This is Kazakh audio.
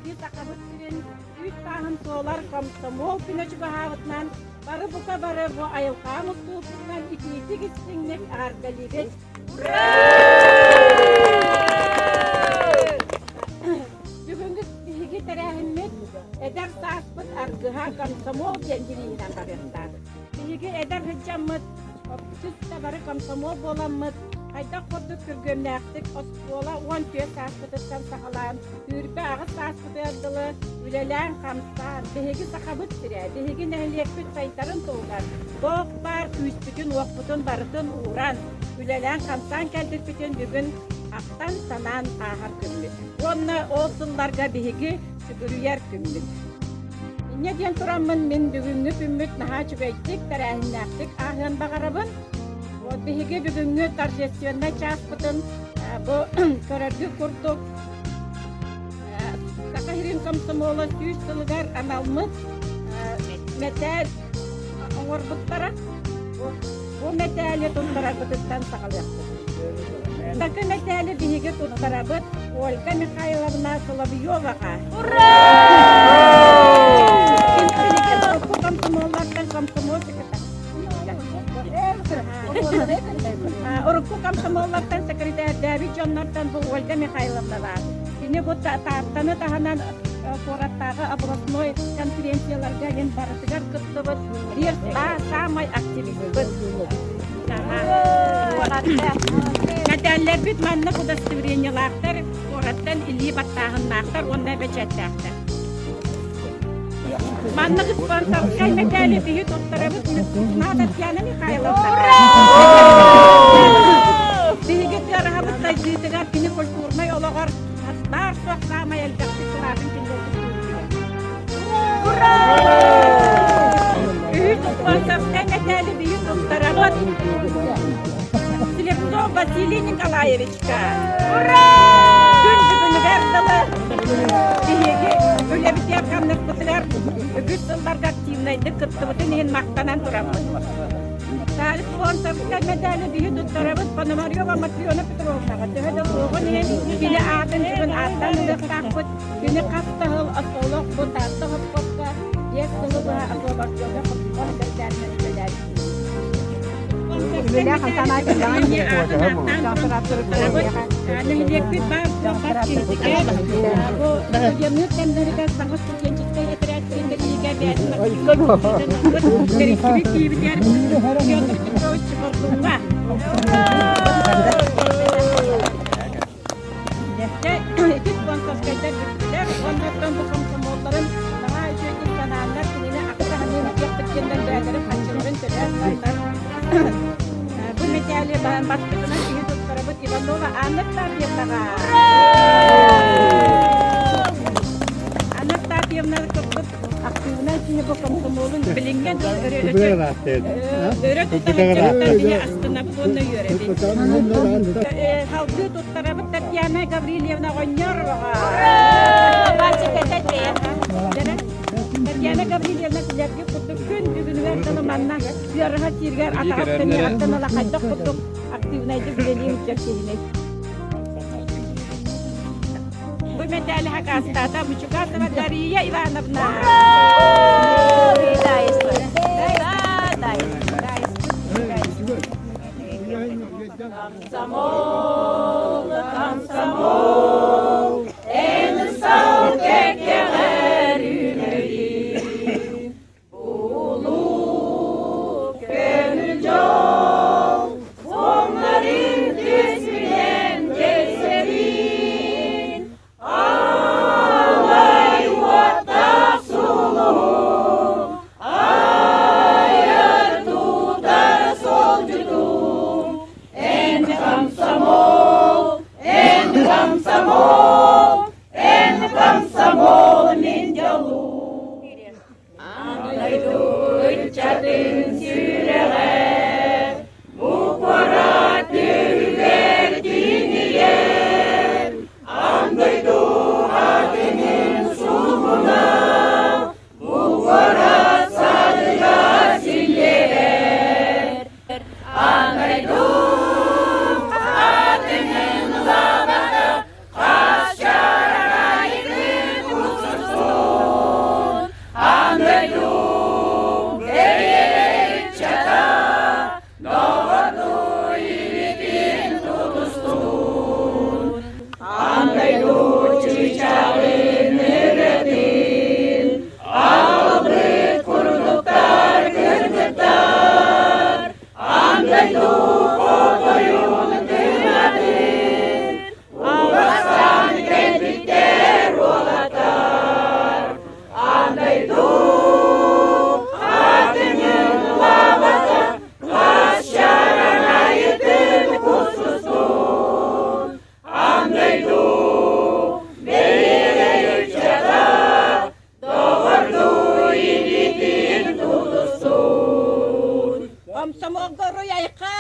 биһиги сакабыт сирин үч тахын тоолар комсомол күнөчү баһаабытынан бары бука бары бу айылкаам устуутунан итиити кистиңнек ааргалибет. Бүгүнгү биһиги терээхиннек эдер сааспыт аргыха комсомол диэн барыттар. Биһиги эдер хыджаммыт түстэ бары комсомол боламмыт. Хайда хоту күргөннәктик оскола 14 сааспыттан сахалаан үрбе агыс сааспыттылы үлелән хамстар биһиги сахабыт тирә биһиги нәһлекпит сайтарын тоуган бок бар күстүгүн оқпутун барытын уран үлелән хамстан кәлдерпитен бүгүн ақтан санан ағар күммит онна олсылларга биһиги сүгүрүяр күммит инне диэн тураммын мен бүгүнгү күммит наха чүгәйттик тәрәһиннәктик ахын багарабын вот биһиги бүгүнгү торжественный чааспытын бу көрөргү курдук Саха хирин комсомола сүүс сылыгар аналмыт метәл оңорбуттара бу метәле туттарабытыттан сагалыакты Саха метәле биһиги туттарабыт Ольга Михайловна Соловьёвага ура! Комсомоллардан комсомол Урукку комсомоллардан секретарь Давид Жоннардан бу Ольга Михайловна бар. Ини бу таартаны таханан кораттагы областной конференцияларга ген барытыгар кыттыбыт. Рерта самай активистбыт. Мәдәлләр бит манны удостоверениялактар кораттан илли баттагыннактар онда бечеттактар. Манныгы спонсорскай медали биһи туттарабыт Надо Татьяна Михайловна. Биһиги тыарахабыт сайдыытыгар кини культурный олагар бар суох самай элбектикилардын киндердик. Ура! Спонсорскай медали биһи туттарабыт Слепцов Василий Николаевичка. Ура! Күн бүгүнү бердылы. Биһиги Өлебит яркамнық бұтығар үгіт сылларға активнайды кыттыбытын ең мақтанан тұрамыз. Сәлі спонсорскай медалі бүйі тұттарабыз Пономарьева Матриона Петровнаға. Түхеді оғын ең келі атын жүгін аттан ұлықтақпыт. Күні қастығыл асолық бұт аттығып қосқа. Ек сылы бұға асобастығы қыпқын кірдәрмен төләрі. Үлелі қантана кілдаған Нәйлекпет бар, соқат кемсігер. Емнік кәмдерігі саңғыз студенческай отрядтенді иге бәдін. Керектігі кейбідер Петр Петрович Чебордуға. Екі спонсорскайдар күттілер. Оннаттан бұл комсомолларын саңа үшеудің санағандар күніне ақыры ханемет ектіккенден бәдіріп қанчылығын төлер сандар. Бұл метәлі басқытынан кейі тұттарабыт Иванова Анна Татьевнаға. Анна Татьевна көпкіп активынан кейі бұл комсомолын білінген өрі тұттарабыттарыне астына бұны өреді. Халқы тұттарабыт Татьяна Гаврилевна Гоньяроваға. Татьяна Гаврилевна күлерге құттық күн бүгін вердіні манна үйарыға сиригэр атағап көне аттаныла қайдақ құттық активнайды білелейін үтчеркейіне. Бұл медалі хақастата Мучугасова Дария Ивановна. Комсомол, комсомол, en sal kekkeler ünöyi, ulu gönül yol, onların kesmilen geçserin, alay vatta sulu, ayır tutar solcudu, en komsomol. комсомол гору яйка.